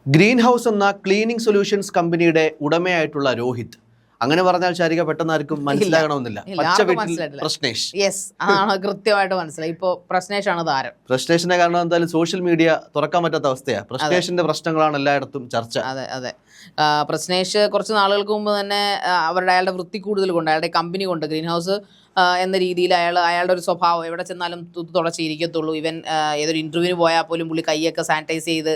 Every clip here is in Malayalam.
ഗ്രീൻ ഹൗസ് എന്ന ക്ലീനിങ് സൊല്യൂഷൻസ് കമ്പനിയുടെ ഉടമയായിട്ടുള്ള രോഹിത്. അങ്ങനെ പറഞ്ഞാൽ ശാരിക പെട്ടെന്ന് ആർക്കും മനസ്സിലാകണമെന്നില്ല. പച്ച വീട്ടിൽ പ്രശ്നേഷ്. യെസ്, കൃത്യമായിട്ട് മനസ്സിലായി. ഇപ്പൊ പ്രശ്നേഷ് ആണ് താരം. പ്രശ്നേഷിന്റെ കാരണം എന്തായാലും സോഷ്യൽ മീഡിയ തുറക്കാൻ പറ്റാത്ത അവസ്ഥയാണ്. പ്രശ്നേഷിന്റെ പ്രശ്നങ്ങളാണ് എല്ലായിടത്തും ചർച്ച. അതെ അതെ. പ്രശ്നേഷ് കുറച്ച് നാളുകൾക്ക് മുമ്പ് തന്നെ അയാളുടെ വൃത്തി കൂടുതൽ കൊണ്ട്, അയാളുടെ കമ്പനി കൊണ്ട്, ഗ്രീൻ ഹൗസ് എന്ന രീതിയിൽ അയാളുടെ ഒരു സ്വഭാവം എവിടെ ചെന്നാലും തുടച്ചിരിക്കത്തുള്ളൂ. ഇവൻ ഏതൊരു ഇന്റർവ്യൂവിന് പോയാൽ പോലും പുള്ളി കൈയൊക്കെ സാനിറ്റൈസ് ചെയ്ത്,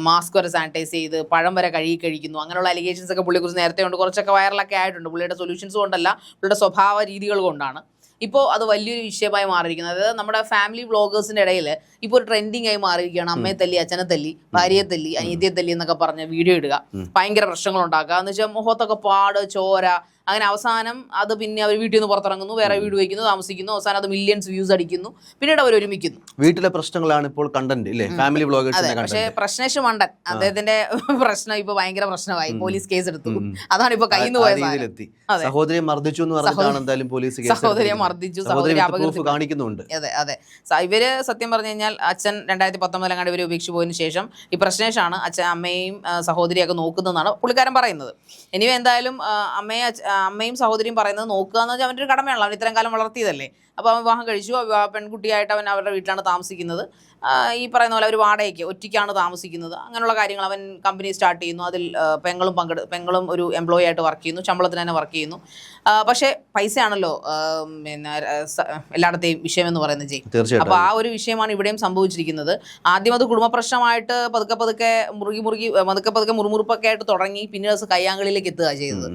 മാസ്ക് വരെ സാനിറ്റൈസ് ചെയ്ത്, പഴം വരെ കഴിക്കുന്നു. അങ്ങനെയുള്ള അലിഗേഷൻസ് ഒക്കെ പുള്ളിയെക്കുറിച്ച് നേരത്തെ ഉണ്ട്, കുറച്ചൊക്കെ വൈറലൊക്കെ ആയിട്ടുണ്ട്. പുള്ളിയുടെ സൊല്യൂഷൻസ് കൊണ്ടല്ല, പുള്ളിയുടെ സ്വഭാവ രീതികൾ കൊണ്ടാണ് ഇപ്പോൾ അത് വലിയൊരു വിഷയമായി മാറിയിരിക്കുന്നത്. അതായത് നമ്മുടെ ഫാമിലി വ്ളോഗേഴ്സിൻ്റെ ഇടയിൽ ഇപ്പോൾ ഒരു ട്രെൻഡിങ് ആയി മാറിയിരിക്കുകയാണ്. അമ്മയെ തല്ലി, അച്ഛനെ തല്ലി, ഭാര്യയെ തല്ലി, അനിയത്തിയെ തല്ലി എന്നൊക്കെ പറഞ്ഞ് വീഡിയോ ഇടുക, ഭയങ്കര പ്രശ്നങ്ങൾ ഉണ്ടാക്കുക. എന്ന് വെച്ചാൽ മുഖത്തൊക്കെ പാട്, ചോര, അങ്ങനെ അവസാനം അത് പിന്നെ അവർ വീട്ടിൽ നിന്ന് പുറത്തിറങ്ങുന്നു, വേറെ വീട് വയ്ക്കുന്നു, താമസിക്കുന്നു, അവസാനം അത് മില്യൺസ് വ്യൂസ് അടിക്കുന്നു, പിന്നീട് അവർ ഒരുമിക്കുന്നു. വീട്ടിലെ പ്രശ്നങ്ങളാണ് ഇപ്പോൾ കണ്ടന്റ് ഇല്ലേ, ഫാമിലി വ്ളോഗേഴ്സിന്റെ. പക്ഷേ പ്രശ്നേഷ് മണ്ടൻ, അദ്ദേഹത്തിന്റെ പ്രശ്നം ഇപ്പൊ ഭയങ്കര പ്രശ്നമായി. പോലീസ് കേസ് എടുത്തു. അതാണ് ഇപ്പൊ കയ്യിൽ നിന്ന് പോയത്. സഹോദരിയെ മർദ്ദിച്ചു എന്ന് പറഞ്ഞിട്ടാണ് എന്തായാലും പോലീസ് സഹോദരിയെ മർദ്ദിച്ചു, സഹോദരി കാണിക്കുന്നുണ്ട്. അതെ അതെ. ഇവര് സത്യം പറഞ്ഞു കഴിഞ്ഞാൽ അച്ഛൻ 2019 ഇവര് ഉപേക്ഷിച്ച് പോയതിനു ശേഷം ഈ പ്രശ്നേഷാണ് അമ്മയെയും സഹോദരിയൊക്കെ നോക്കുന്നതെന്നാണ് പുള്ളിക്കാരൻ പറയുന്നത്. ഇനി എന്തായാലും അമ്മയും സഹോദരിയും പറയുന്നത് നോക്കുക എന്ന് വെച്ചാൽ അവൻ്റെ ഒരു കടമയാണല്ലോ. അവൻ ഇത്രയും കാലം വളർത്തിയതല്ലേ. അപ്പോൾ അവൻ വിവാഹം കഴിച്ചു, പെൺകുട്ടിയായിട്ട് അവൻ അവരുടെ വീട്ടിലാണ് താമസിക്കുന്നത്. ഈ പറയുന്ന പോലെ അവർ വാടകയ്ക്ക് ഒറ്റയ്ക്കാണ് താമസിക്കുന്നത്. അങ്ങനെയുള്ള കാര്യങ്ങൾ അവൻ കമ്പനി സ്റ്റാർട്ട് ചെയ്യുന്നു. അതിൽ പെങ്ങളും ഒരു എംപ്ലോയി ആയിട്ട് വർക്ക് ചെയ്യുന്നു, ശമ്പളത്തിന് തന്നെ വർക്ക് ചെയ്യുന്നു. പക്ഷേ പൈസയാണല്ലോ പിന്നെ എല്ലായിടത്തെയും വിഷയമെന്ന് പറയുന്നത് ചെയ്യും. അപ്പോൾ ആ ഒരു വിഷയമാണ് ഇവിടെയും സംഭവിച്ചിരിക്കുന്നത്. ആദ്യം അത് കുടുംബ പ്രശ്നമായിട്ട് പതുക്കെ മുറുമുറുപ്പൊക്കെ ആയിട്ട് തുടങ്ങി, പിന്നീട് അത് കയ്യാങ്കളിലേക്ക് എത്തുക ചെയ്തത്.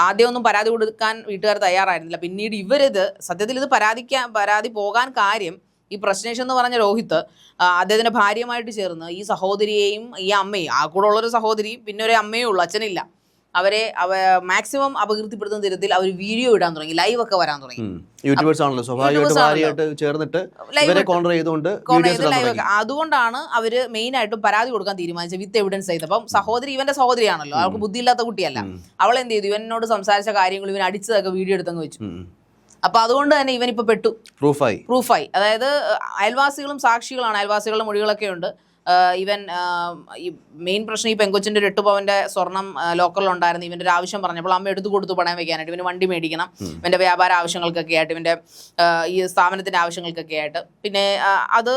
ആദ്യം ഒന്നും പരാതി കൊടുക്കാൻ വീട്ടുകാർ തയ്യാറായിരുന്നില്ല. പിന്നീട് ഇവരിത് സത്യത്തിൽ ഇത് പരാതി പോകാൻ കാര്യം ഈ പ്രശ്നേഷ് എന്ന് പറഞ്ഞ രോഹിത് അദ്ദേഹത്തിന്റെ ഭാര്യയുമായിട്ട് ചേർന്ന് ഈ സഹോദരിയെയും ഈ അമ്മയും, ആ കൂടെ ഉള്ളൊരു സഹോദരിയും പിന്നെ ഒരു അമ്മയേ ഉള്ളൂ, അച്ഛനില്ല, അവരെ മാക്സിമം അപകീർത്തിപ്പെടുത്തുന്ന തരത്തിൽ അവർ വീഡിയോ ഇടാൻ തുടങ്ങി, ലൈവ് ഒക്കെ വരാൻ തുടങ്ങി. അതുകൊണ്ടാണ് അവര് മെയിൻ ആയിട്ടും പരാതി കൊടുക്കാൻ തീരുമാനിച്ചത്, വിത്ത് എവിഡൻസ് ചെയ്ത്. അപ്പം സഹോദരി ഇവന്റെ സഹോദരിയാണല്ലോ, അവൾക്ക് ബുദ്ധിയില്ലാത്ത കുട്ടിയല്ല. അവൾ എന്ത് ചെയ്തു, ഇവനോട് സംസാരിച്ച കാര്യങ്ങൾ ഇവൻ അടിച്ചതൊക്കെ വീഡിയോ എടുത്തങ്ങ് വെച്ചു. അപ്പൊ അതുകൊണ്ട് തന്നെ ഇവൻ ഇപ്പൊ പെട്ടു, പ്രൂഫായി. അതായത് അയൽവാസികളും സാക്ഷികളാണ്, അയൽവാസികളുടെ മൊഴികളൊക്കെ ഉണ്ട്. ഇവൻ ഈ മെയിൻ പ്രശ്നം, ഈ പെങ്കൊച്ചിന്റെ ഒരു 8 പവന്റെ സ്വർണം ലോക്കറിലുണ്ടായിരുന്നു. ഇവന്റെ ഒരു ആവശ്യം പറഞ്ഞപ്പോൾ അമ്മ എടുത്തു കൊടുത്തു പണയം വെക്കാനായിട്ട്. ഇവന് വണ്ടി മേടിക്കണം, ഇവന്റെ വ്യാപാര ആവശ്യങ്ങൾക്കൊക്കെ ആയിട്ട്, ഇവന്റെ ഈ സ്ഥാപനത്തിന്റെ ആവശ്യങ്ങൾക്കൊക്കെ ആയിട്ട്. പിന്നെ അത്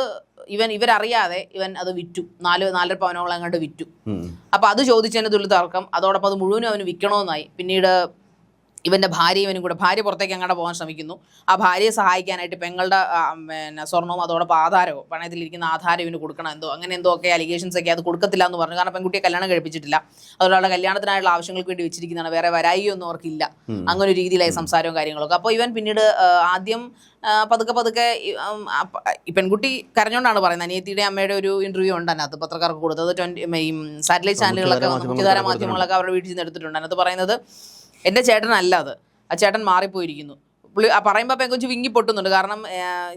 ഇവരറിയാതെ ഇവൻ അത് വിറ്റു, 4.5 പവനോളം അങ്ങോട്ട് വിറ്റു. അപ്പൊ അത് ചോദിച്ചതിന് തുള്ളി തർക്കം. അതോടൊപ്പം അത് മുഴുവനും അവന് വിൽക്കണമെന്നായി. പിന്നീട് ഇവന്റെ ഭാര്യ പുറത്തേക്ക് അങ്ങോട്ട് പോകാൻ ശ്രമിക്കുന്നു. ആ ഭാര്യയെ സഹായിക്കാനായിട്ട് പെങ്ങളുടെ പിന്നെ സ്വർണവും അതോടൊപ്പം ആധാരവും, പണയത്തിലിരിക്കുന്ന ആധാരം ഇവന് കൊടുക്കണം, എന്തോ ഒക്കെ അലിഗേഷൻസ് ഒക്കെ അത് കൊടുക്കത്തില്ല എന്ന് പറഞ്ഞു. കാരണം പെൺകുട്ടിയെ കല്യാണം കഴിപ്പിച്ചിട്ടില്ല, അതുകൊണ്ടുള്ള കല്യാണത്തിനായുള്ള ആവശ്യങ്ങൾക്ക് വേണ്ടി വെച്ചിരിക്കുന്നതാണ്, വേറെ വരായിയൊന്നും അവർക്കില്ല. അങ്ങനെ ഒരു രീതിയിലായി സംസാരവും കാര്യങ്ങളൊക്കെ. അപ്പോൾ ഇവൻ പിന്നീട് ആദ്യം പതുക്കെ ഈ പെൺകുട്ടി കരഞ്ഞോണ്ടാണ് പറയുന്നത്. അനിയത്തിയുടെ അമ്മയുടെ ഒരു ഇന്റർവ്യൂ ഉണ്ട് അതിനകത്ത്, പത്രക്കാർക്ക് കൊടുത്തത്. സാറ്റലൈറ്റ് ചാനലുകളൊക്കെ, മുഖ്യധാര മാധ്യമങ്ങളൊക്കെ അവരുടെ വീട്ടിൽ നിന്ന് എടുത്തിട്ടുണ്ട്. അതിനകത്ത് പറയുന്നത് എൻ്റെ ചേട്ടനല്ല, അത് ആ ചേട്ടൻ മാറിപ്പോയിരിക്കുന്നു. പുള്ളി പറയുമ്പോൾ പെൺകുട്ടി വിങ്ങി പൊട്ടുന്നുണ്ട്. കാരണം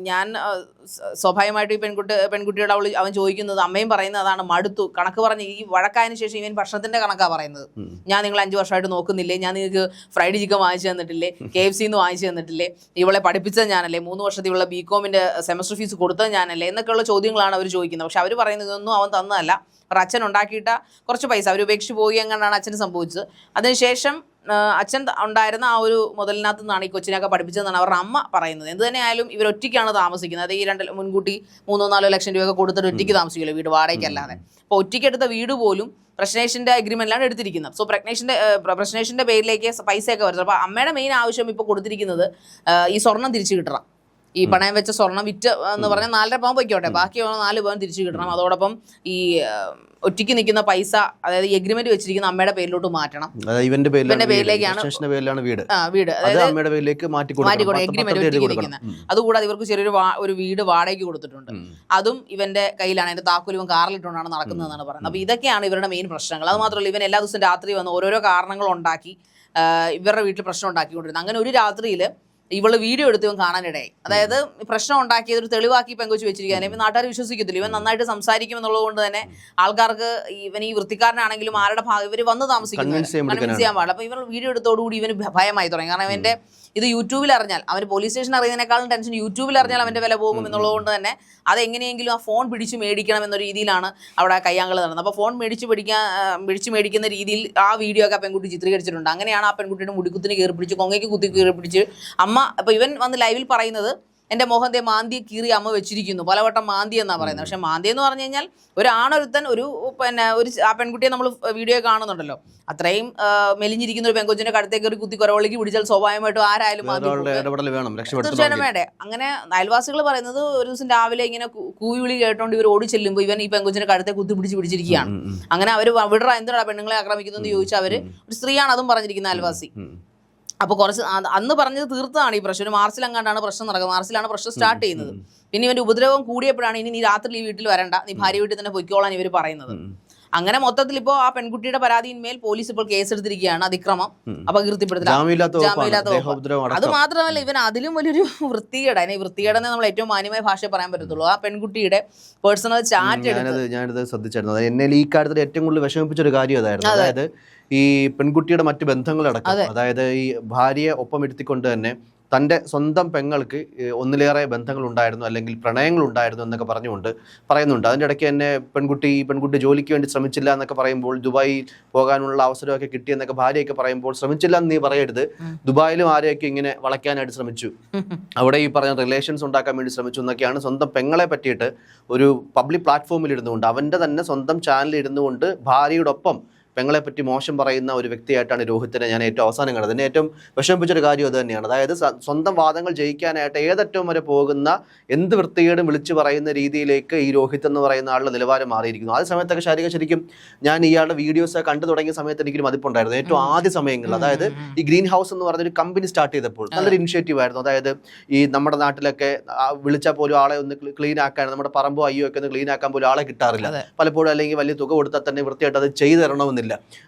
ഞാൻ സ്വാഭാവികമായിട്ട് ഈ പെൺകുട്ടിയോട് അവൻ ചോദിക്കുന്നത്, അമ്മയും പറയുന്നത് അതാണ്, മടുത്തു. കണക്ക് പറഞ്ഞ് ഈ വഴക്കായതിനു ശേഷം ഇവൻ ഭക്ഷണത്തിന്റെ കണക്കാണ് പറയുന്നത്. ഞാൻ നിങ്ങൾ 5 വർഷമായിട്ട് നോക്കുന്നില്ലേ, ഞാൻ നിങ്ങൾക്ക് ഫ്രൈഡ് ചിക്കൻ വാങ്ങിച്ചു തന്നിട്ടില്ലേ, KFC വാങ്ങിച്ചു തന്നിട്ടില്ലേ, ഇവളെ പഠിപ്പിച്ചത് ഞാനല്ലേ, 3 വർഷത്തിൽ ഇവളെ BCom സെമസ്റ്റർ ഫീസ് കൊടുത്തത് ഞാനല്ലേ എന്നൊക്കെയുള്ള ചോദ്യങ്ങളാണ് അവർ ചോദിക്കുന്നത്. പക്ഷെ അവർ പറയുന്നത് ഇതൊന്നും അവൻ തന്നതല്ല, അവർ അച്ഛൻ ഉണ്ടാക്കിയിട്ട കുറച്ച് പൈസ അവർ ഉപേക്ഷിച്ച് പോയി എങ്ങനെയാണ് അച്ഛന് സംഭവിച്ചത്. അതിനുശേഷം അച്ഛൻ ഉണ്ടായിരുന്ന ആ ഒരു മുതലിനകത്ത് നിന്നാണ് ഈ കൊച്ചിനെയൊക്കെ പഠിപ്പിച്ചതെന്നാണ് അവരുടെ അമ്മ പറയുന്നത്. എന്ത് തന്നെയായാലും ഇവർ ഒറ്റയ്ക്കാണ് താമസിക്കുന്നത്. ഈ മുൻകൂട്ടി 3-4 ലക്ഷം രൂപയൊക്കെ കൊടുത്തിട്ട് ഒറ്റയ്ക്ക് താമസിക്കുമല്ലോ, വീട് വാടകയ്ക്കല്ലാതെ. അപ്പോൾ ഒറ്റയ്ക്ക് എടുത്ത വീട് പോലും പ്രശ്നേഷിന്റെ അഗ്രിമെന്റിലാണ് എടുത്തിരിക്കുന്നത്. സോ പ്രശ്നേഷിന്റെ പേരിലേക്ക് പൈസയൊക്കെ വരുന്നത്. അപ്പോൾ അമ്മയുടെ മെയിൻ ആവശ്യം ഇപ്പോൾ കൊടുത്തിരിക്കുന്നത് ഈ സ്വർണം തിരിച്ചു കിട്ടണം. ഈ പണയം വെച്ച സ്വർണം വിറ്റ് എന്ന് പറഞ്ഞാൽ 4.5 പവൻ പൊയ്ക്കോട്ടെ, ബാക്കി 4 പവൻ തിരിച്ചു കിട്ടണം. അതോടൊപ്പം ഈ ഒറ്റയ്ക്ക് നിൽക്കുന്ന പൈസ, അതായത് ഈ എഗ്രിമെന്റ് വെച്ചിരിക്കുന്ന അമ്മയുടെ പേരിലോട്ട് മാറ്റണം. ഇവന്റെ പേരിലേക്കാണ് വീട്, മാറ്റിക്കൊടുക്കണം, എഗ്രിമെന്റ് വെച്ചിരിക്കുന്നത്. അതുകൂടാതെ ഇവർക്ക് ഒരു വീട് വാടകയ്ക്ക് കൊടുത്തിട്ടുണ്ട്. അതും ഇവന്റെ കയ്യിലാണ്. അതിന്റെ താക്കോൽ ഇവൻ കാറിലിട്ടുകൊണ്ടാണ് നടക്കുന്നതെന്നാണ് പറയുന്നത്. അപ്പൊ ഇതൊക്കെയാണ് ഇവരുടെ മെയിൻ പ്രശ്നങ്ങൾ. അത് മാത്രമല്ല, ഇവൻ എല്ലാ ദിവസവും രാത്രി വന്ന് ഓരോരോ കാരണങ്ങൾ ഉണ്ടാക്കി ഇവരുടെ വീട്ടിൽ പ്രശ്നം ഉണ്ടാക്കിക്കൊണ്ടിരുന്നത്. അങ്ങനെ ഒരു രാത്രിയിൽ ഇവള് വീഡിയോ എടുത്ത് ഇവൻ കാണാനിടയായി. അതായത് പ്രശ്നം ഉണ്ടാക്കിയത് ഒരു തെളിവാക്കി പെങ്കൊച്ച് വെച്ചിരിക്കാൻ ഇവൻ നാട്ടുകാർ വിശ്വസിക്കത്തില്ല. ഇവൻ നന്നായിട്ട് സംസാരിക്കും എന്നുള്ളത് കൊണ്ട് തന്നെ ആൾക്കാർക്ക് ഇവൻ ഈ വൃത്തിക്കാരനാണെങ്കിലും ആരുടെ ഭാഗം ഇവർ വന്ന് താമസിക്കുന്നു കൺവിൻസ് ചെയ്യാൻ പാടില്ല. അപ്പൊ ഇവൻ വീഡിയോ എടുത്തോടുകൂടി ഇവന് ഭയമായി തുടങ്ങി. കാരണം ഇവന്റെ ഇത് യൂട്യൂബിൽ അറിഞ്ഞാൽ അവന് പോലീസ് സ്റ്റേഷൻ അറിയുന്നതിനേക്കാളും ടെൻഷൻ യൂട്യൂബിൽ അറിഞ്ഞാൽ അവന്റെ വില പോകും എന്നുള്ളത് കൊണ്ട് തന്നെ അതെങ്ങനെയെങ്കിലും ആ ഫോൺ പിടിച്ച് മേടിക്കണം എന്ന രീതിയിലാണ് അവിടെ കയ്യാങ്കൾ നടന്നത്. അപ്പോൾ ഫോൺ പിടിച്ച് മേടിക്കുന്ന രീതിയിൽ ആ വീഡിയോ ഒക്കെ ആ പെൺകുട്ടി ചിത്രീകരിച്ചിട്ടുണ്ട്. അങ്ങനെയാണ് ആ പെൺകുട്ടിയുടെ മുടിക്കുത്തിന് കയറി പിടിച്ച് കൊങ്ങയ്ക്ക് കുത്തി കയറി പിടിച്ച് അമ്മ. അപ്പോൾ ഇവൻ വന്ന് ലൈവിൽ പറയുന്നത് എൻ്റെ മോഹത്തെ മാന്തി കീറി അമ്മ വെച്ചിരിക്കുന്നു, പലവട്ടം മാന്തി എന്നാണ് പറയുന്നത്. പക്ഷെ മാന്തി എന്ന് പറഞ്ഞു കഴിഞ്ഞാൽ ഒരു ആണൊരുത്തൻ ഒരു ആ പെൺകുട്ടിയെ നമ്മൾ വീഡിയോ കാണുന്നുണ്ടല്ലോ, അത്രയും മെലിഞ്ഞിരിക്കുന്ന ഒരു പെൺകൊച്ചിന്റെ കടുത്തേക്ക് ഒരു കുത്തി കുരവളിക്ക് പിടിച്ചാൽ സ്വാഭാവികമായിട്ടും ആരായാലും തീർച്ചയായും വേണ്ടേ. അങ്ങനെ അയൽവാസികൾ പറയുന്നത് ഒരു ദിവസം രാവിലെ ഇങ്ങനെ കൂവിളി കേട്ടോണ്ട് ഇവർ ഓടി ചെല്ലുമ്പോൾ ഇവൻ ഈ പെൺകൊച്ചിന്റെ കടുത്തെ കുത്തി പിടിച്ചിരിക്കുകയാണ്. അങ്ങനെ അവർ വിടറ എന്തിനാ പെണ്ണുങ്ങളെ ആക്രമിക്കുന്നതെന്ന് ചോദിച്ചാൽ അവർ ഒരു സ്ത്രീയാണ് അതും പറഞ്ഞിരിക്കുന്ന അയൽവാസി. അപ്പോൾ കുറച്ച് അന്ന് പറഞ്ഞത് തീർത്തതാണ് ഈ പ്രശ്നം. ഒരു മാർച്ചിലെങ്ങാണ്ടാണ് പ്രശ്നം നടക്കുന്നത്, മാർച്ചിലാണ് പ്രശ്നം സ്റ്റാർട്ട് ചെയ്യുന്നത്. പിന്നെ ഇവന്റെ ഉപദ്രവം കൂടിയപ്പോഴാണ് ഇനി നീ രാത്രി ഈ വീട്ടിൽ വരണ്ട, നീ ഭാര്യ വീട്ടിൽ തന്നെ പൊയ്ക്കോളാൻ ഇവർ പറയുന്നത്. അങ്ങനെ മൊത്തത്തിൽ ഇപ്പോൾ ആ പെൺകുട്ടിയുടെ പരാതിയിന്മേൽ പോലീസ് ഇപ്പോൾ കേസെടുത്തിരിക്കുകയാണ്. അതിക്രമം, അപകീർത്തിപ്പെടുത്തൽ, അത് മാത്രമല്ല ഇവൻ അതിലും വലിയൊരു വൃത്തികേട്. അതിനെ വൃത്തികേടെന്ന് നമ്മൾ ഏറ്റവും മാന്യമായ ഭാഷ പറയാൻ പറ്റത്തുള്ളൂ. ആ പെൺകുട്ടിയുടെ പേഴ്സണൽ ചാറ്റ് ഞാനിത് ശ്രദ്ധിച്ചായിരുന്നു. എന്നെ ഈ കാര്യത്തിൽ ഏറ്റവും കൂടുതൽ വിഷമിപ്പിച്ച ഒരു കാര്യം അതായിരുന്നു. അതായത് ഈ പെൺകുട്ടിയുടെ മറ്റ് ബന്ധങ്ങളടക്കം, അതായത് ഈ ഭാര്യയെ ഒപ്പം എടുത്തിക്കൊണ്ട് തന്നെ തൻ്റെ സ്വന്തം പെങ്ങൾക്ക് ഒന്നിലേറെ ബന്ധങ്ങൾ ഉണ്ടായിരുന്നു, അല്ലെങ്കിൽ പ്രണയങ്ങൾ ഉണ്ടായിരുന്നു എന്നൊക്കെ പറയുന്നുണ്ട്. അതിൻ്റെ ഇടയ്ക്ക് തന്നെ പെൺകുട്ടി ജോലിക്ക് വേണ്ടി ശ്രമിച്ചില്ല എന്നൊക്കെ പറയുമ്പോൾ, ദുബായിൽ പോകാനുള്ള അവസരമൊക്കെ കിട്ടിയെന്നൊക്കെ ഭാര്യയൊക്കെ പറയുമ്പോൾ, ശ്രമിച്ചില്ല എന്ന് നീ പറയരുത്, ദുബായിലും ആരെയൊക്കെ ഇങ്ങനെ വളയ്ക്കാനായിട്ട് ശ്രമിച്ചു, അവിടെ ഈ പറഞ്ഞ റിലേഷൻസ് ഉണ്ടാക്കാൻ വേണ്ടി ശ്രമിച്ചു എന്നൊക്കെയാണ് സ്വന്തം പെങ്ങളെ പറ്റിയിട്ട് ഒരു പബ്ലിക് പ്ലാറ്റ്ഫോമിൽ ഇരുന്നുകൊണ്ട്, അവൻ്റെ തന്നെ സ്വന്തം ചാനലിൽ ഇരുന്നുകൊണ്ട് ഭാര്യയോടൊപ്പം പെങ്ങളെ പറ്റി മോശം പറയുന്ന ഒരു വ്യക്തിയായിട്ടാണ് രോഹിത്തിനെ ഞാൻ ഏറ്റവും അവസാനം കണ്ടത്. എന്നെ ഏറ്റവും വിഷമിപ്പിച്ചൊരു കാര്യം അത് തന്നെയാണ്. അതായത് സ്വന്തം വാദങ്ങൾ ജയിക്കാനായിട്ട് ഏതറ്റവും വരെ പോകുന്ന എന്ത് വൃത്തികേടും വിളിച്ചു പറയുന്ന രീതിയിലേക്ക് ഈ രോഹിത് എന്ന് പറയുന്ന ആളുടെ നിലവാരം മാറിയിരിക്കുന്നു. ആ സമയത്തൊക്കെ ശരിക്കും ഞാൻ ഇയാളുടെ വീഡിയോസ് കണ്ടു തുടങ്ങിയ സമയത്ത് എനിക്കൊരു മതിപ്പുണ്ടായിരുന്നു. ഏറ്റവും ആദ്യ സമയങ്ങളിൽ, അതായത് ഈ ഗ്രീൻ ഹൗസ് എന്ന് പറഞ്ഞൊരു കമ്പനി സ്റ്റാർട്ട് ചെയ്തപ്പോൾ നല്ലൊരു ഇനിഷ്യേറ്റീവ് ആയിരുന്നു. അതായത് ഈ നമ്മുടെ നാട്ടിലൊക്കെ വിളിച്ചാൽ പോലും ആളെ ഒന്ന് ക്ലീൻ ആക്കാൻ, നമ്മുടെ പറമ്പോ അയ്യോ ഒക്കെ ഒന്ന് ക്ലീൻ ആക്കാൻ പോലും ആളെ കിട്ടാറില്ല പലപ്പോഴും, അല്ലെങ്കിൽ വലിയ തുക കൊടുത്താൽ തന്നെ വൃത്തിയായിട്ട് അത് ചെയ്തു തരണമെന്നില്ല.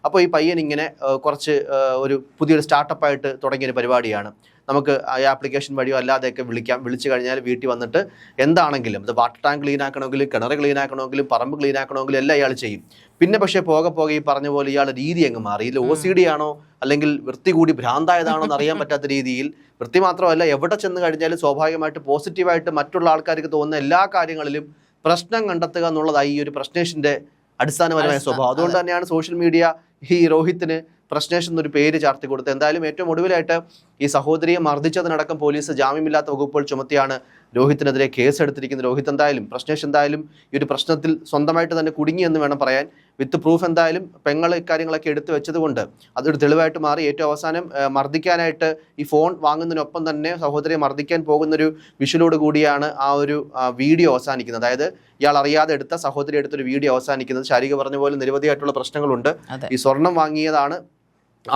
അപ്പോൾ ഈ പയ്യൻ ഇങ്ങനെ കുറച്ച് ഒരു പുതിയൊരു സ്റ്റാർട്ടപ്പായിട്ട് തുടങ്ങിയൊരു പരിപാടിയാണ്. നമുക്ക് ഈ ആപ്ലിക്കേഷൻ വഴിയോ അല്ലാതെയൊക്കെ വിളിച്ചു കഴിഞ്ഞാൽ വീട്ടിൽ വന്നിട്ട് എന്താണെങ്കിലും, അത് വാട്ടർ ടാങ്ക് ക്ലീൻ ആക്കണമെങ്കിലും കിണർ ക്ലീൻ ആക്കണമെങ്കിലും പറമ്പ് ക്ലീൻ ആക്കണമെങ്കിലും എല്ലാം ഇയാൾ ചെയ്യും. പിന്നെ പക്ഷേ പോകെ ഈ പറഞ്ഞ പോലെ ഇയാളുടെ രീതി അങ്ങ് മാറി. ഇതിൽ OCD ആണോ അല്ലെങ്കിൽ വൃത്തി കൂടി ഭ്രാന്തായതാണോ എന്ന് അറിയാൻ പറ്റാത്ത രീതിയിൽ, വൃത്തി മാത്രമല്ല എവിടെ ചെന്ന് കഴിഞ്ഞാലും സ്വാഭാവികമായിട്ട് പോസിറ്റീവായിട്ട് മറ്റുള്ള ആൾക്കാർക്ക് തോന്നുന്ന എല്ലാ കാര്യങ്ങളിലും പ്രശ്നം കണ്ടെത്തുക എന്നുള്ളതായി ഈ ഒരു പ്രശ്നേഷിൻ്റെ അടിസ്ഥാനപരമായ സ്വഭാവം. അതുകൊണ്ട് തന്നെയാണ് സോഷ്യൽ മീഡിയ ഈ രോഹിത്തിന് പ്രശ്നേഷ് എന്നൊരു പേര് ചാർത്തി കൊടുത്തത്. എന്തായാലും ഏറ്റവും ഒടുവിലായിട്ട് ഈ സഹോദരിയെ മർദ്ദിച്ചതിനടക്കം പോലീസ് ജാമ്യമില്ലാത്ത വകുപ്പുകൾ ചുമത്തിയാണ് രോഹിത്തിനെതിരെ കേസെടുത്തിരിക്കുന്നത്. രോഹിത് എന്തായാലും പ്രശ്നേഷ് എന്തായാലും ഈ ഒരു പ്രശ്നത്തിൽ സ്വന്തമായിട്ട് തന്നെ കുടുങ്ങിയെന്ന് വേണം പറയാൻ. വിത്ത് പ്രൂഫ് എന്തായാലും പെങ്ങൾ ഇക്കാര്യങ്ങളൊക്കെ എടുത്തു വെച്ചതുകൊണ്ട് അതൊരു തെളിവായിട്ട് മാറി. ഏറ്റവും അവസാനം മർദ്ദിക്കാനായിട്ട് ഈ ഫോൺ വാങ്ങുന്നതിനൊപ്പം തന്നെ സഹോദരിയെ മർദ്ദിക്കാൻ പോകുന്നൊരു വിഷ്വലോട് കൂടിയാണ് ആ ഒരു വീഡിയോ അവസാനിക്കുന്നത്. അതായത് ഇയാൾ അറിയാതെ എടുത്ത സഹോദരി എടുത്തൊരു വീഡിയോ അവസാനിക്കുന്നത്. ശാരിക പറഞ്ഞ പോലെ നിരവധിയായിട്ടുള്ള പ്രശ്നങ്ങളുണ്ട്. ഈ സ്വർണം വാങ്ങിയതാണ്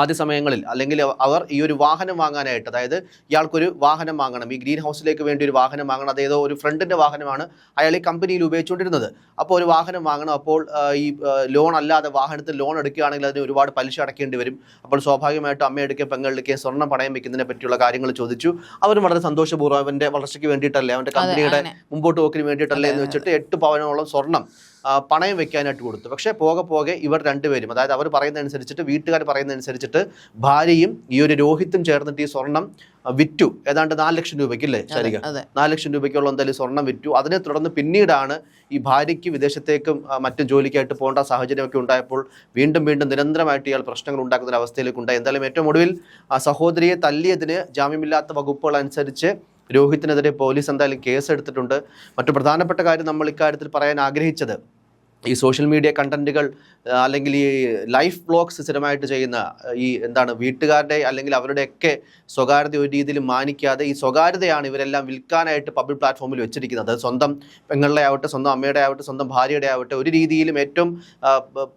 ആദ്യ സമയങ്ങളിൽ, അല്ലെങ്കിൽ അവർ ഈ ഒരു വാഹനം വാങ്ങാനായിട്ട്, അതായത് ഇയാൾക്കൊരു വാഹനം വാങ്ങണം, ഈ ഗ്രീൻ ഹൗസിലേക്ക് വേണ്ടി ഒരു വാഹനം വാങ്ങണം. അതേതോ ഒരു ഫ്രണ്ടിൻ്റെ വാഹനമാണ് അയാൾ ഈ കമ്പനിയിൽ ഉപയോഗിച്ചുകൊണ്ടിരുന്നത്. അപ്പോൾ ഒരു വാഹനം വാങ്ങണം. അപ്പോൾ ഈ ലോൺ അല്ലാതെ വാഹനത്തിൽ ലോൺ എടുക്കുകയാണെങ്കിൽ അതിന് ഒരുപാട് പലിശ അടയ്ക്കേണ്ടി വരും. അപ്പോൾ സ്വാഭാവികമായിട്ടും അമ്മയെടുക്കുകയും പെങ്ങളെടുക്കുകയും സ്വർണ്ണം പണയം വെക്കുന്നതിനെ പറ്റിയുള്ള കാര്യങ്ങൾ ചോദിച്ചു. അവരും വളരെ സന്തോഷപൂർവ്വം അവൻ്റെ വളർച്ചയ്ക്ക് വേണ്ടിയിട്ടല്ലേ, അവൻ്റെ കമ്പനിയുടെ മുമ്പോട്ട് പോക്കിന് വേണ്ടിയിട്ടല്ലേ എന്ന് വെച്ചിട്ട് 8 പവനോളം സ്വർണം പണയം വെക്കാനായിട്ട് കൊടുത്തു. പക്ഷേ പോകെ ഇവർ രണ്ടുപേരും, അതായത് അവർ പറയുന്നതനുസരിച്ചിട്ട്, വീട്ടുകാർ പറയുന്നതനുസരിച്ചിട്ട് ഭാര്യയും ഈ ഒരു രോഹിത്തും ചേർന്നിട്ട് ഈ സ്വർണം വിറ്റു. ഏതാണ്ട് 4 ലക്ഷം രൂപയ്ക്ക്, അല്ലേ ശരിക? 4 ലക്ഷം രൂപയ്ക്കുള്ള എന്തായാലും സ്വർണം വിറ്റു. അതിനെ തുടർന്ന് പിന്നീടാണ് ഈ ഭാര്യയ്ക്ക് വിദേശത്തേക്കും മറ്റും ജോലിക്കായിട്ട് പോകേണ്ട സാഹചര്യമൊക്കെ ഉണ്ടായപ്പോൾ വീണ്ടും നിരന്തരമായിട്ട് ഇയാൾ പ്രശ്നങ്ങൾ ഉണ്ടാക്കുന്ന ഒരു അവസ്ഥയിലേക്ക് ഉണ്ടായി. എന്തായാലും ഏറ്റവും ഒടുവിൽ സഹോദരിയെ തല്ലിയതിന് ജാമ്യമില്ലാത്ത വകുപ്പുകൾ അനുസരിച്ച് രോഹിത്തിനെതിരെ പോലീസ് എന്തായാലും കേസെടുത്തിട്ടുണ്ട്. മറ്റു പ്രധാനപ്പെട്ട കാര്യം നമ്മൾ ഇക്കാര്യത്തിൽ പറയാൻ ആഗ്രഹിച്ചത്, ഈ സോഷ്യൽ മീഡിയ കണ്ടന്റുകൾ അല്ലെങ്കിൽ ഈ ലൈഫ് വ്ളോഗ്സ് സ്ഥിരമായിട്ട് ചെയ്യുന്ന ഈ വീട്ടുകാരുടെ അല്ലെങ്കിൽ അവരുടെയൊക്കെ സ്വകാര്യത ഒരു രീതിയിൽ മാനിക്കാതെ ഈ സ്വകാര്യതയാണ് ഇവരെല്ലാം വിൽക്കാനായിട്ട് പബ്ലിക് പ്ലാറ്റ്ഫോമിൽ വെച്ചിരിക്കുന്നത്. സ്വന്തം പെങ്ങളുടെ ആവട്ടെ, സ്വന്തം അമ്മയുടെ ആവട്ടെ, സ്വന്തം ഭാര്യയുടെ ആവട്ടെ, ഒരു രീതിയിലും ഏറ്റവും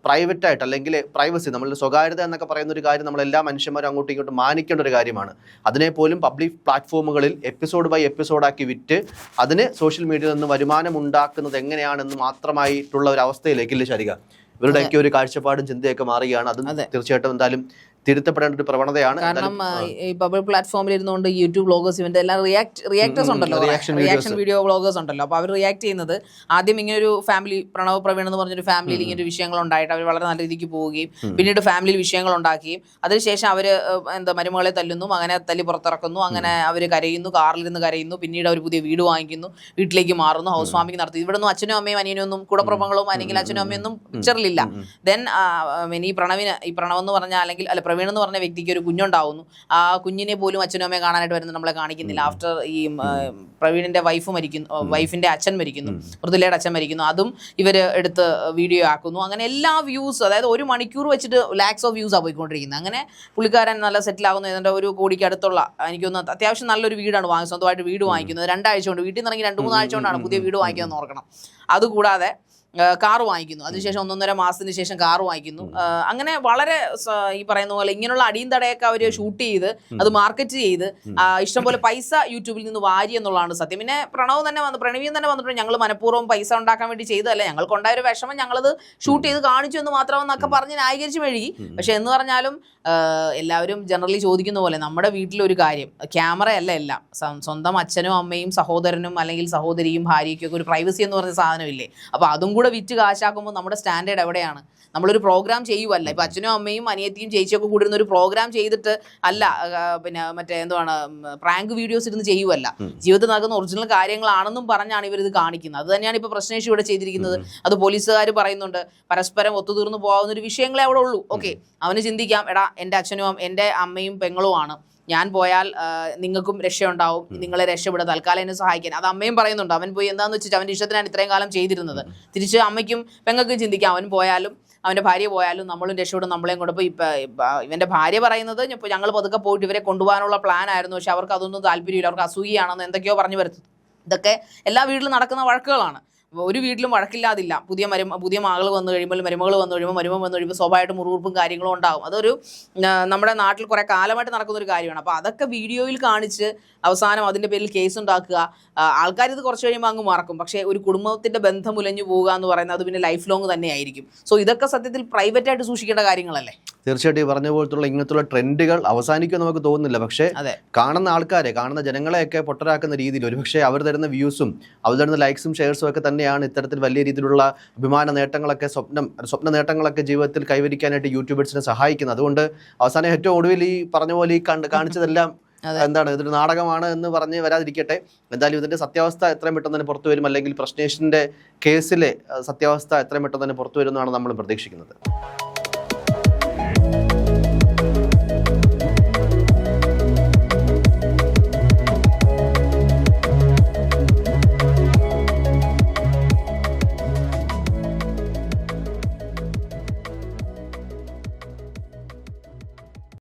പ്രൈവറ്റായിട്ട്, അല്ലെങ്കിൽ പ്രൈവസി, നമ്മളുടെ സ്വകാര്യത എന്നൊക്കെ പറയുന്ന ഒരു കാര്യം നമ്മളെല്ലാ മനുഷ്യന്മാരും അങ്ങോട്ടും ഇങ്ങോട്ടും മാനിക്കേണ്ട ഒരു കാര്യമാണ്. അതിനെപ്പോലും പബ്ലിക് പ്ലാറ്റ്ഫോമുകളിൽ എപ്പിസോഡ് ബൈ എപ്പിസോഡാക്കി വിറ്റ് അതിന് സോഷ്യൽ മീഡിയയിൽ നിന്ന് വരുമാനം ഉണ്ടാക്കുന്നത് എങ്ങനെയാണെന്ന് മാത്രമായിട്ടുള്ള ഒരു അവസ്ഥയിലേക്കില്ല ശരിക. ഇവരുടെയൊക്കെ ഒരു കാഴ്ചപ്പാടും ചിന്തയൊക്കെ മാറുകയാണ്. അതും തീർച്ചയായിട്ടും എന്തായാലും തിരുത്തപ്പെടേണ്ട ഒരു പ്രവണതയാണ്. കാരണം ഈ പബ്ലിക് പ്ലാറ്റ്ഫോമിൽ ഇരുന്നുകൊണ്ട് യൂട്യൂബ് വ്ളോഗേഴ്സ് ഇവന്റെ എല്ലാം റിയാക്ടേഴ്സ് ഉണ്ടല്ലോ, റിയാക്ഷൻ വീഡിയോ വ്ളോഗേഴ്സ് ഉണ്ടല്ലോ. അപ്പോൾ അവർ റിയാക്ട് ചെയ്യുന്നത് ആദ്യം ഇങ്ങനെ ഒരു ഫാമിലി, പ്രണവ് പ്രവീൺ എന്ന് പറഞ്ഞൊരു ഫാമിലിയിൽ ഇങ്ങനെ ഒരു വിഷയങ്ങൾ ഉണ്ടായിട്ട് അവർ വളരെ നല്ല രീതിക്ക് പോവുകയും പിന്നീട് ഫാമിലിയിൽ വിഷയങ്ങൾ ഉണ്ടാക്കുകയും അതിനുശേഷം അവർ മരുമകളെ തല്ലുന്നു, അങ്ങനെ തല്ലി പുറത്തിറക്കുന്നു, അങ്ങനെ അവർ കരയുന്നു, കാറിലിരുന്ന് കരയുന്നു, പിന്നീട് അവർ പുതിയ വീട് വാങ്ങിക്കുന്നു, വീട്ടിലേക്ക് മാറുന്നു, ഹൗസ് വാമിംഗ് നടത്തി. ഇവിടെ ഒന്നും അച്ഛനും അമ്മയും അനിയനും ഒന്നും കൂടപ്രഭങ്ങളും അല്ലെങ്കിൽ അച്ഛനും അമ്മയൊന്നും പിക്ചറിലില്ല. ദെൻ ഈ പ്രണവ് എന്ന് പറഞ്ഞാൽ അല്ലെങ്കിൽ പ്രവീൺ എന്ന് പറഞ്ഞ വ്യക്തിക്ക് ഒരു കുഞ്ഞുണ്ടാവുന്നു. ആ കുഞ്ഞിനെ പോലും അച്ഛനും അമ്മയെ കാണാനായിട്ട് വരുന്നത് നമ്മളെ കാണിക്കുന്നില്ല. ആഫ്റ്റർ ഈ പ്രവീണിന്റെ വൈഫിന്റെ അച്ഛൻ മരിക്കുന്നു, മൃദുലയുടെ അച്ഛൻ മരിക്കുന്നു, അതും ഇവർ എടുത്ത് വീഡിയോ ആക്കുന്നു. അങ്ങനെ എല്ലാ വ്യൂസ്, അതായത് 1 മണിക്കൂർ വെച്ചിട്ട് ലാക്സ് ഓഫ് വ്യൂസ് ആ പോയിക്കൊണ്ടിരിക്കുന്നത്. അങ്ങനെ പുള്ളിക്കാരൻ നല്ല സെറ്റിൽ ആകുന്നു. ഇതിന്റെ 1 കോടിക്ക് അടുത്തുള്ള, എനിക്കൊന്ന് അത്യാവശ്യം നല്ലൊരു വീടാണ് സ്വന്തമായിട്ട് വീട് വാങ്ങിക്കുന്നത്. 2 ആഴ്ച കൊണ്ട്, വീട്ടിൽ നിന്ന് ഇറങ്ങി 2-3 ആഴ്ച കൊണ്ടാണ് പുതിയ വീട് വാങ്ങിക്കുന്നത് ഓർക്കണം. അതുകൂടാതെ കാറ് വാങ്ങിക്കുന്നു, അതിനുശേഷം 1.5 മാസത്തിന് ശേഷം കാറ് വാങ്ങിക്കുന്നു. അങ്ങനെ വളരെ ഈ പറയുന്ന പോലെ ഇങ്ങനെയുള്ള അടിയും തടയൊക്കെ അവർ ഷൂട്ട് ചെയ്ത് അത് മാർക്കറ്റ് ചെയ്ത് ഇഷ്ടംപോലെ പൈസ യൂട്യൂബിൽ നിന്ന് വാരി എന്നുള്ളതാണ് സത്യം. പിന്നെ പ്രണവിയും തന്നെ വന്നിട്ടുണ്ട്, ഞങ്ങൾ മനഃപൂർവ്വം പൈസ ഉണ്ടാക്കാൻ വേണ്ടി ചെയ്തതല്ല, ഞങ്ങൾക്കുണ്ടായ ഒരു വിഷമം ഞങ്ങളത് ഷൂട്ട് ചെയ്ത് കാണിച്ചു എന്ന് മാത്രമെന്നൊക്കെ പറഞ്ഞ് ന്യായീകരിച്ച് മെഴുകി. പക്ഷെ എന്ന് പറഞ്ഞാലും എല്ലാവരും ജനറലി ചോദിക്കുന്ന പോലെ നമ്മുടെ വീട്ടിലൊരു കാര്യം, ക്യാമറയല്ല എല്ലാം. സ്വന്തം അച്ഛനും അമ്മയും സഹോദരനും അല്ലെങ്കിൽ സഹോദരിയും ഭാര്യയ്ക്കും ഒക്കെ ഒരു പ്രൈവസി എന്ന് പറഞ്ഞ സാധനമില്ലേ? അപ്പോൾ അതും കൂടെ വിറ്റ് കാശാക്കുമ്പോൾ നമ്മുടെ സ്റ്റാൻഡേർഡ് എവിടെയാണ്? നമ്മളൊരു പ്രോഗ്രാം ചെയ്യുമല്ല. ഇപ്പം അച്ഛനും അമ്മയും അനിയത്തിയും ചേച്ചിയൊക്കെ കൂടിയിരുന്ന ഒരു പ്രോഗ്രാം ചെയ്തിട്ട് അല്ല, പിന്നെ മറ്റേ എന്താണ് പ്രാങ്ക് വീഡിയോസ് ഇരുന്ന് ചെയ്യുമല്ല, ജീവിതത്തിൽ നടക്കുന്ന ഒറിജിനൽ കാര്യങ്ങളാണെന്നും പറഞ്ഞാണ് ഇവരിത് കാണിക്കുന്നത്. അത് തന്നെയാണ് ഇപ്പോൾ പ്രശ്നേഷ് ഇവിടെ ചെയ്തിരിക്കുന്നത്. അത് പോലീസുകാർ പറയുന്നുണ്ട്, പരസ്പരം ഒത്തുതീർന്നു പോകാവുന്ന ഒരു വിഷയങ്ങളെ അവിടെ ഉള്ളൂ. ഓക്കെ, അവന് ചിന്തിക്കാം, എടാ എൻ്റെ അച്ഛനും എൻ്റെ അമ്മയും പെങ്ങളുമാണ്, ഞാൻ പോയാൽ നിങ്ങൾക്കും രക്ഷയുണ്ടാവും, നിങ്ങളെ രക്ഷപ്പെടുക, തൽക്കാലം എന്നെ സഹായിക്കാൻ. അത് അമ്മയും പറയുന്നുണ്ട്. അവൻ പോയി എന്താണെന്ന് വെച്ചിട്ട് അവൻ്റെ ഇഷ്ടത്തിനാണ് ഇത്രയും കാലം ചെയ്തിരുന്നത്. തിരിച്ച് അമ്മയ്ക്കും പെങ്ങൾക്കും ചിന്തിക്കാം, അവൻ പോയാലും അവൻ്റെ ഭാര്യ പോയാലും നമ്മളും രക്ഷപ്പെടും, നമ്മളെയും കൊണ്ട്. ഇപ്പോൾ ഇവൻ്റെ ഭാര്യ പറയുന്നത്, ഇപ്പോൾ ഞങ്ങൾ പതുക്കെ പോയിട്ട് ഇവരെ കൊണ്ടുപോകാനുള്ള പ്ലാൻ ആയിരുന്നു, പക്ഷെ അവർക്ക് അതൊന്നും താല്പര്യമില്ല, അവർക്ക് അസൂയാണെന്ന് എന്തൊക്കെയോ പറഞ്ഞു വരുത്തും. ഇതൊക്കെ എല്ലാ വീട്ടിലും നടക്കുന്ന വഴക്കുകളാണ്. ഒരു വീട്ടിലും വഴക്കില്ലാതില്ല. പുതിയ മകൾ വന്നു കഴിയുമ്പോൾ, മരുമകൾ വന്നു കഴിയുമ്പോൾ സ്വാഭാവികമായിട്ട് മുറിവുറുപ്പും കാര്യങ്ങളും ഉണ്ടാകും. അതൊരു നമ്മുടെ നാട്ടിൽ കുറേ കാലമായിട്ട് നടക്കുന്ന ഒരു കാര്യമാണ്. അപ്പോൾ അതൊക്കെ വീഡിയോയിൽ കാണിച്ച് അവസാനം അതിൻ്റെ പേരിൽ കേസ് ഉണ്ടാക്കുക. ആൾക്കാർ ഇത് കുറച്ച് കഴിയുമ്പോൾ അങ്ങ് മറക്കും. പക്ഷേ ഒരു കുടുംബത്തിൻ്റെ ബന്ധം ഉലഞ്ഞു പോവുക എന്ന് പറയുന്നത് അത് പിന്നെ ലൈഫ് ലോങ് തന്നെയായിരിക്കും. സോ ഇതൊക്കെ സത്യത്തിൽ പ്രൈവറ്റായിട്ട് സൂക്ഷിക്കേണ്ട കാര്യങ്ങളല്ലേ? തീർച്ചയായിട്ടും ഈ പറഞ്ഞ പോലത്തുള്ള ഇങ്ങനത്തുള്ള ട്രെൻഡുകൾ അവസാനിക്കും നമുക്ക് തോന്നുന്നില്ല. പക്ഷേ കാണുന്ന ആൾക്കാരെ, കാണുന്ന ജനങ്ങളെയൊക്കെ പൊട്ടരാക്കുന്ന രീതിയിൽ ഒരുപക്ഷെ അവർ തരുന്ന വ്യൂസും അവർ തരുന്ന ലൈക്സും ഷെയർസും ഒക്കെ തന്നെയാണ് ഇത്തരത്തിൽ വലിയ രീതിയിലുള്ള അഭിമാന നേട്ടങ്ങളൊക്കെ, സ്വപ്ന നേട്ടങ്ങളൊക്കെ ജീവിതത്തിൽ കൈവരിക്കാനായിട്ട് യൂട്യൂബേഴ്സിനെ സഹായിക്കുന്നത്. അതുകൊണ്ട് അവസാനം ഏറ്റവും ഒടുവിൽ ഈ പറഞ്ഞ പോലെ ഈ കാണിച്ചതെല്ലാം എന്താണ്, ഇതൊരു നാടകമാണ് എന്ന് പറഞ്ഞ് വരാതിരിക്കട്ടെ. എന്തായാലും ഇതിന്റെ സത്യാവസ്ഥ എത്രയും പെട്ടെന്ന് തന്നെ പുറത്തു വരും, അല്ലെങ്കിൽ പ്രശ്നേഷിന്റെ കേസിലെ സത്യാവസ്ഥ എത്രയും പെട്ടെന്ന് തന്നെ പുറത്തു വരുമെന്നാണ് നമ്മൾ പ്രതീക്ഷിക്കുന്നത്.